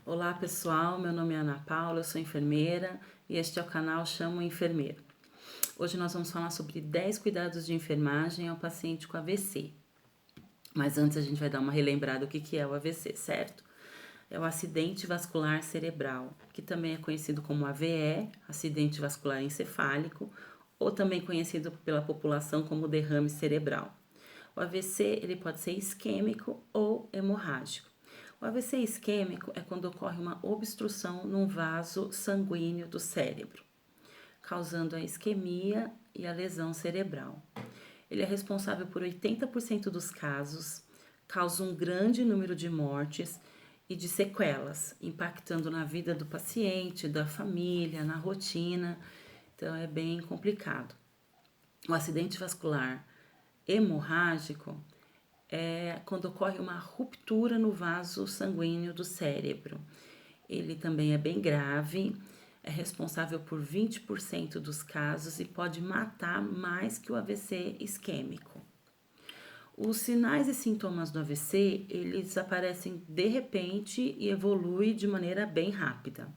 Olá pessoal, meu nome é Ana Paula, eu sou enfermeira e este é o canal Chamo Enfermeiro. Hoje nós vamos falar sobre 10 cuidados de enfermagem ao paciente com AVC. Mas antes a gente vai dar uma relembrada do que é o AVC, certo? É o acidente vascular cerebral, que também é conhecido como AVE, acidente vascular encefálico, ou também conhecido pela população como derrame cerebral. O AVC ele pode ser isquêmico ou hemorrágico. O AVC isquêmico é quando ocorre uma obstrução num vaso sanguíneo do cérebro, causando a isquemia e a lesão cerebral. Ele é responsável por 80% dos casos, causa um grande número de mortes e de sequelas, impactando na vida do paciente, da família, na rotina. Então é bem complicado. O acidente vascular hemorrágico é quando ocorre uma ruptura no vaso sanguíneo do cérebro. Ele também é bem grave, é responsável por 20% dos casos e pode matar mais que o AVC isquêmico. Os sinais e sintomas do AVC, eles aparecem de repente e evoluem de maneira bem rápida.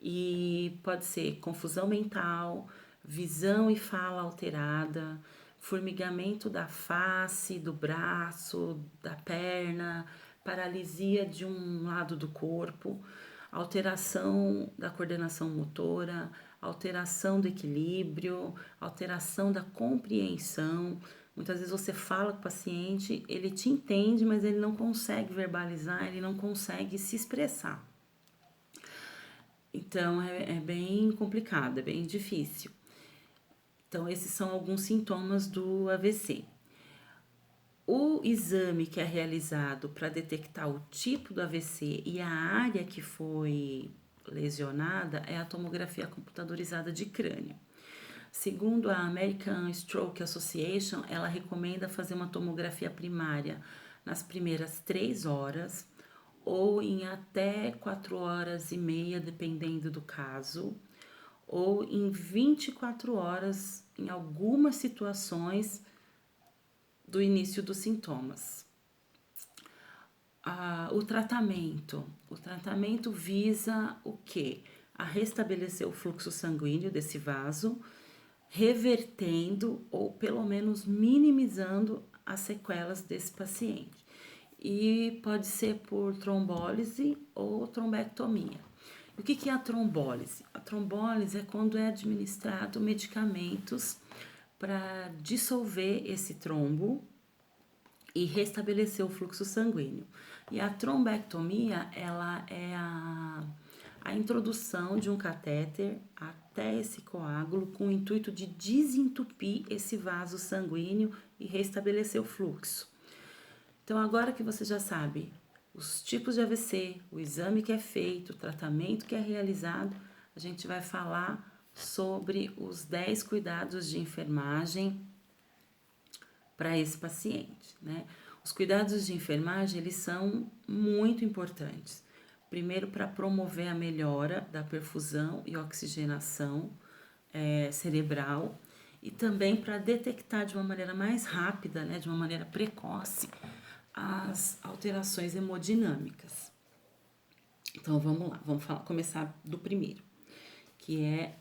E pode ser confusão mental, visão e fala alterada, formigamento da face, do braço, da perna, paralisia de um lado do corpo, alteração da coordenação motora, alteração do equilíbrio, alteração da compreensão. Muitas vezes você fala com o paciente, ele te entende, mas ele não consegue verbalizar, ele não consegue se expressar. Então é bem complicado, é bem difícil. Então, esses são alguns sintomas do AVC. O exame que é realizado para detectar o tipo do AVC e a área que foi lesionada é a tomografia computadorizada de crânio. Segundo a American Stroke Association, ela recomenda fazer uma tomografia primária nas primeiras 3 horas ou em até 4 horas e meia, dependendo do caso, ou em 24 horas em algumas situações do início dos sintomas. O tratamento visa o quê? A restabelecer o fluxo sanguíneo desse vaso, revertendo ou pelo menos minimizando as sequelas desse paciente. E pode ser por trombólise ou trombectomia. O que é a trombólise? A trombólise é quando é administrado medicamentos para dissolver esse trombo e restabelecer o fluxo sanguíneo. E a trombectomia, ela é a introdução de um catéter até esse coágulo com o intuito de desentupir esse vaso sanguíneo e restabelecer o fluxo. Então, agora que você já sabe os tipos de AVC, o exame que é feito, o tratamento que é realizado, a gente vai falar sobre os 10 cuidados de enfermagem para esse paciente, né? Os cuidados de enfermagem, eles são muito importantes. Primeiro, para promover a melhora da perfusão e oxigenação cerebral e também para detectar de uma maneira mais rápida, né, de uma maneira precoce, as alterações hemodinâmicas. Então, vamos lá, começar do primeiro, que é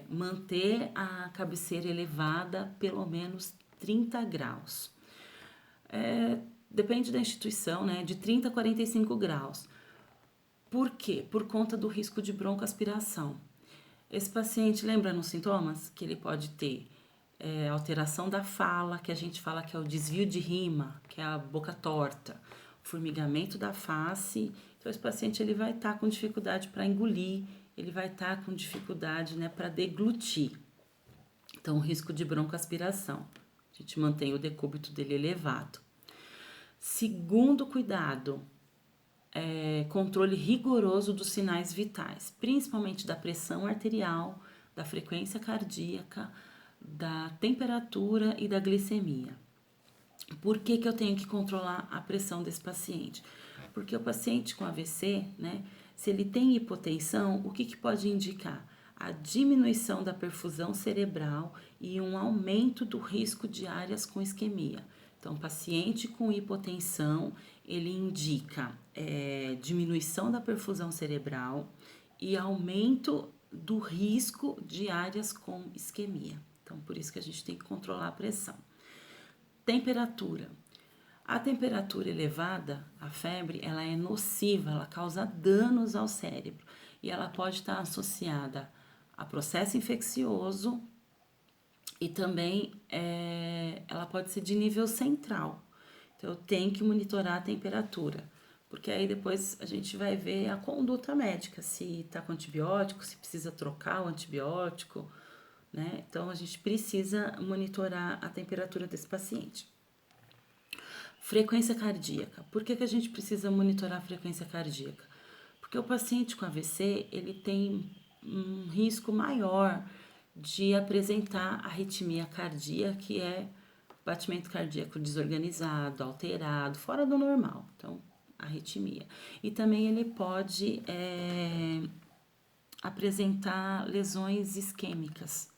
manter a cabeceira elevada pelo menos 30 graus. Depende da instituição, né? De 30 a 45 graus. Por quê? Por conta do risco de broncoaspiração. Esse paciente, lembra nos sintomas? Que ele pode ter alteração da fala, que a gente fala que é o desvio de rima, que é a boca torta, formigamento da face. Então, esse paciente ele vai estar com dificuldade para engolir, ele vai estar com dificuldade, né, para deglutir. Então, risco de broncoaspiração. A gente mantém o decúbito dele elevado. Segundo cuidado, controle rigoroso dos sinais vitais, principalmente da pressão arterial, da frequência cardíaca, da temperatura e da glicemia. Por que eu tenho que controlar a pressão desse paciente? Porque o paciente com AVC, né, se ele tem hipotensão, o que pode indicar? A diminuição da perfusão cerebral e um aumento do risco de áreas com isquemia. Então, paciente com hipotensão, ele indica diminuição da perfusão cerebral e aumento do risco de áreas com isquemia. Então, por isso que a gente tem que controlar a pressão. Temperatura. A temperatura elevada, a febre, ela é nociva, ela causa danos ao cérebro e ela pode estar associada a processo infeccioso e também ela pode ser de nível central. Então, eu tenho que monitorar a temperatura, porque aí depois a gente vai ver a conduta médica, se está com antibiótico, se precisa trocar o antibiótico, né? Então, a gente precisa monitorar a temperatura desse paciente. Frequência cardíaca. Por que a gente precisa monitorar a frequência cardíaca? Porque o paciente com AVC, ele tem um risco maior de apresentar arritmia cardíaca, que é batimento cardíaco desorganizado, alterado, fora do normal. Então, arritmia. E também ele pode apresentar lesões isquêmicas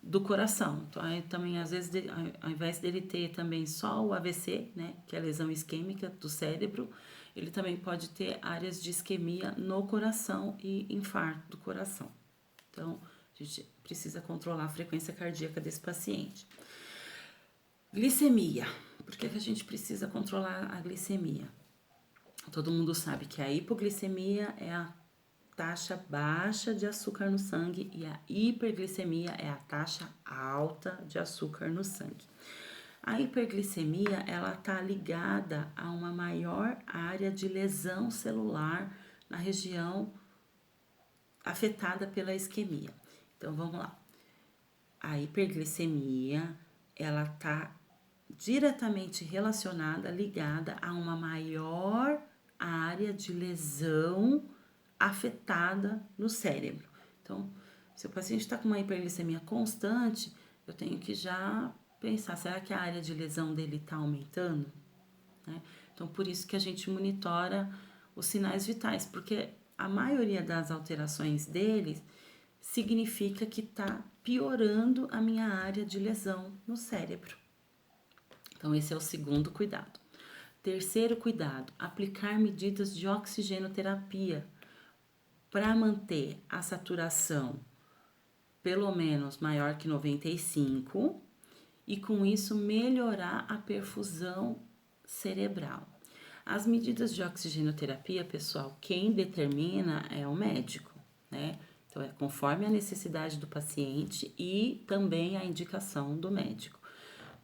do coração. Então, aí, também, às vezes, ao invés dele ter também só o AVC, né, que é a lesão isquêmica do cérebro, ele também pode ter áreas de isquemia no coração e infarto do coração. Então, a gente precisa controlar a frequência cardíaca desse paciente. Glicemia. Por que a gente precisa controlar a glicemia? Todo mundo sabe que a hipoglicemia é a taxa baixa de açúcar no sangue e a hiperglicemia é a taxa alta de açúcar no sangue. A hiperglicemia, ela está ligada a uma maior área de lesão celular na região afetada pela isquemia. Então, vamos lá. A hiperglicemia, ela está diretamente relacionada, ligada a uma maior área de lesão afetada no cérebro. Então, se o paciente está com uma hiperglicemia constante, eu tenho que já pensar, será que a área de lesão dele está aumentando? Né? Então, por isso que a gente monitora os sinais vitais, porque a maioria das alterações deles significa que está piorando a minha área de lesão no cérebro. Então, esse é o segundo cuidado. Terceiro cuidado, aplicar medidas de oxigenoterapia para manter a saturação pelo menos maior que 95 e com isso melhorar a perfusão cerebral. As medidas de oxigenoterapia, pessoal, quem determina é o médico, né? Então, é conforme a necessidade do paciente e também a indicação do médico.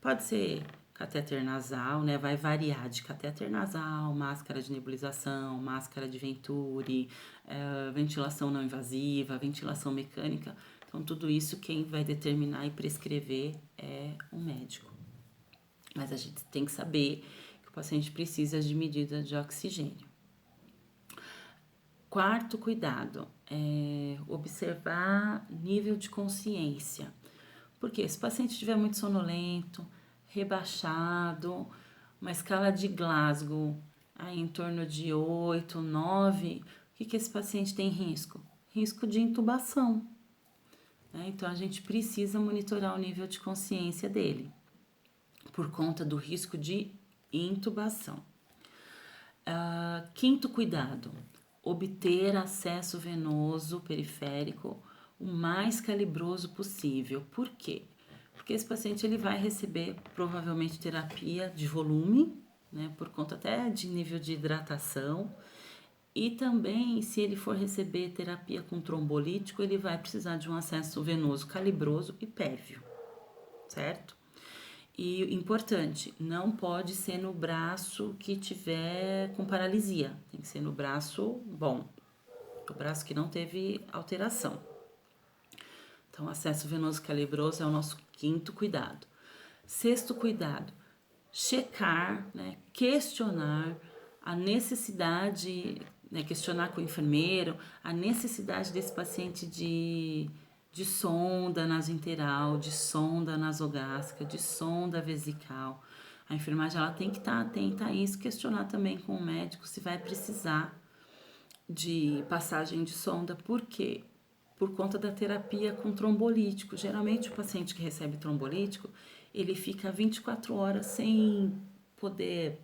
Pode ser catéter nasal, né? Vai variar de catéter nasal, máscara de nebulização, máscara de Venturi, ventilação não invasiva, ventilação mecânica. Então, tudo isso quem vai determinar e prescrever é o médico. Mas a gente tem que saber que o paciente precisa de medida de oxigênio. Quarto cuidado é observar nível de consciência. Porque se o paciente estiver muito sonolento, rebaixado, uma escala de Glasgow aí em torno de 8, 9, o que esse paciente tem risco? Risco de intubação. Né? Então, a gente precisa monitorar o nível de consciência dele, por conta do risco de intubação. Quinto cuidado, obter acesso venoso periférico o mais calibroso possível. Por quê? Porque esse paciente ele vai receber provavelmente terapia de volume, né, por conta até de nível de hidratação, e também se ele for receber terapia com trombolítico, ele vai precisar de um acesso venoso calibroso e pérvio, certo? E importante, não pode ser no braço que tiver com paralisia, tem que ser no braço bom, o braço que não teve alteração. Então, acesso venoso calibroso é o nosso quinto cuidado. Sexto cuidado, checar, né, questionar a necessidade, né, questionar com o enfermeiro a necessidade desse paciente de sonda nasointeral, de sonda nasogástrica, de sonda vesical. A enfermagem ela tem que estar atenta a isso, questionar também com o médico se vai precisar de passagem de sonda, por quê? Por conta da terapia com trombolítico. Geralmente o paciente que recebe trombolítico, ele fica 24 horas sem poder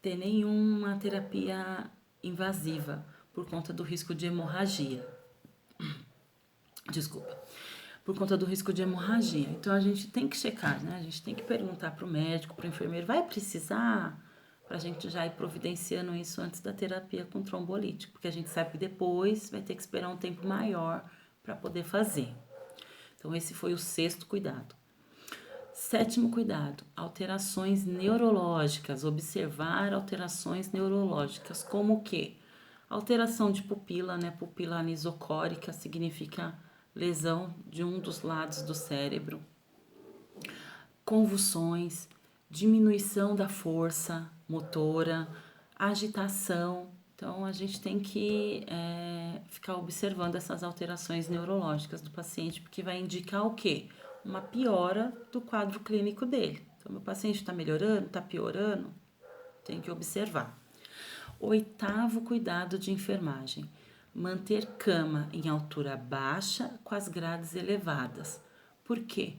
ter nenhuma terapia invasiva por conta do risco de hemorragia. Desculpa. Por conta do risco de hemorragia. Então, a gente tem que checar, né? A gente tem que perguntar para o médico, para o enfermeiro, vai precisar? Para a gente já ir providenciando isso antes da terapia com trombolítico, porque a gente sabe que depois vai ter que esperar um tempo maior para poder fazer. Então, esse foi o 6º cuidado. 7º cuidado, alterações neurológicas, observar alterações neurológicas, como o quê? Alteração de pupila, né? Pupila anisocórica significa lesão de um dos lados do cérebro. Convulsões, diminuição da força motora, agitação. Então, a gente tem que ficar observando essas alterações neurológicas do paciente, porque vai indicar o quê? Uma piora do quadro clínico dele. Então, meu paciente está melhorando, está piorando? Tem que observar. 8º cuidado de enfermagem. Manter cama em altura baixa com as grades elevadas. Por quê?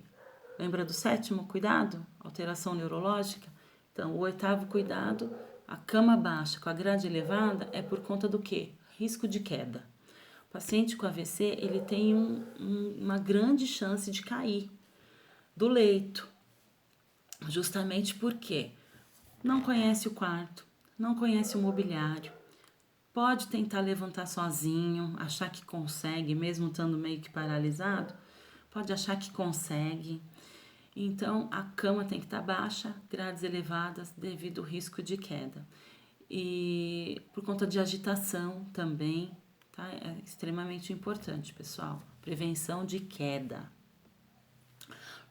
Lembra do 7º cuidado? Alteração neurológica? Então, o 8º cuidado, a cama baixa com a grade elevada é por conta do quê? Risco de queda. O paciente com AVC, ele tem uma grande chance de cair do leito, justamente porque não conhece o quarto, não conhece o mobiliário, pode tentar levantar sozinho, achar que consegue, mesmo estando meio que paralisado, pode achar que consegue. Então, a cama tem que estar baixa, grades elevadas, devido ao risco de queda. E por conta de agitação também, tá? É extremamente importante, pessoal. Prevenção de queda.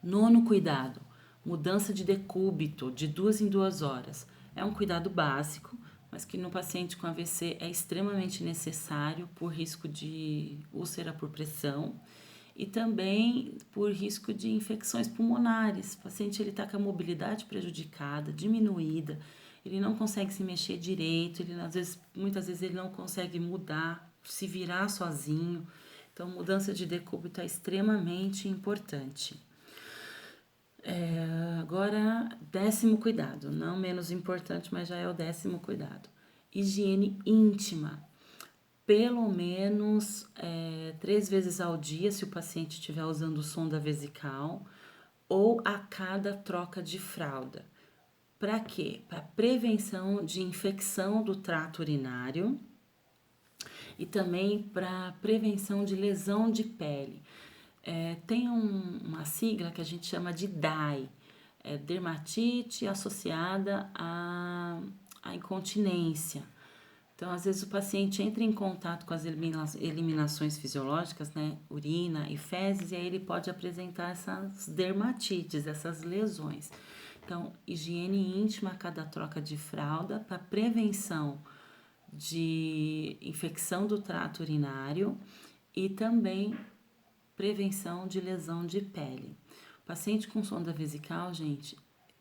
9º cuidado, mudança de decúbito de 2 em 2 horas. É um cuidado básico, mas que no paciente com AVC é extremamente necessário por risco de úlcera por pressão e também por risco de infecções pulmonares. O paciente está com a mobilidade prejudicada, diminuída, ele não consegue se mexer direito, muitas vezes ele não consegue mudar, se virar sozinho. Então, mudança de decúbito é extremamente importante. Agora, 10º cuidado, não menos importante, mas já é o 10º cuidado. Higiene íntima. Pelo menos 3 vezes ao dia, se o paciente estiver usando sonda vesical, ou a cada troca de fralda. Para quê? Para prevenção de infecção do trato urinário e também para prevenção de lesão de pele. Tem uma sigla que a gente chama de DAI, dermatite associada à incontinência. Então, às vezes o paciente entra em contato com as eliminações fisiológicas, né, urina e fezes, e aí ele pode apresentar essas dermatites, essas lesões. Então, higiene íntima a cada troca de fralda para prevenção de infecção do trato urinário e também prevenção de lesão de pele. O paciente com sonda vesical, gente,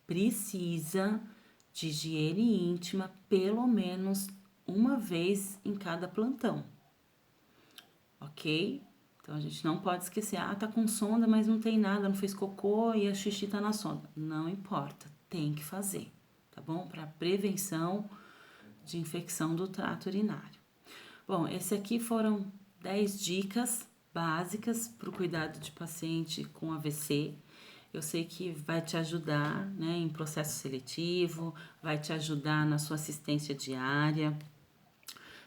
precisa de higiene íntima pelo menos uma vez em cada plantão, ok? Então, a gente não pode esquecer, tá com sonda, mas não tem nada, não fez cocô e a xixi tá na sonda. Não importa, tem que fazer, tá bom? Para prevenção de infecção do trato urinário. Bom, esse aqui foram 10 dicas básicas para o cuidado de paciente com AVC. Eu sei que vai te ajudar, né, em processo seletivo, vai te ajudar na sua assistência diária.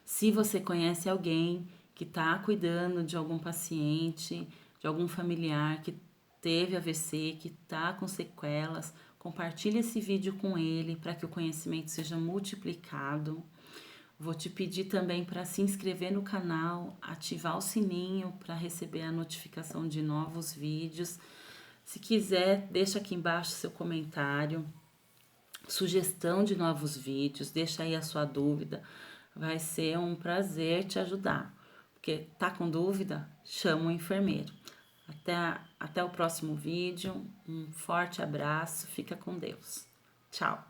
Se você conhece alguém que está cuidando de algum paciente, de algum familiar que teve AVC, que está com sequelas, compartilhe esse vídeo com ele para que o conhecimento seja multiplicado. Vou te pedir também para se inscrever no canal, ativar o sininho para receber a notificação de novos vídeos. Se quiser, deixa aqui embaixo seu comentário, sugestão de novos vídeos, deixa aí a sua dúvida. Vai ser um prazer te ajudar. Porque tá com dúvida? Chama o enfermeiro. Até o próximo vídeo. Um forte abraço. Fica com Deus. Tchau.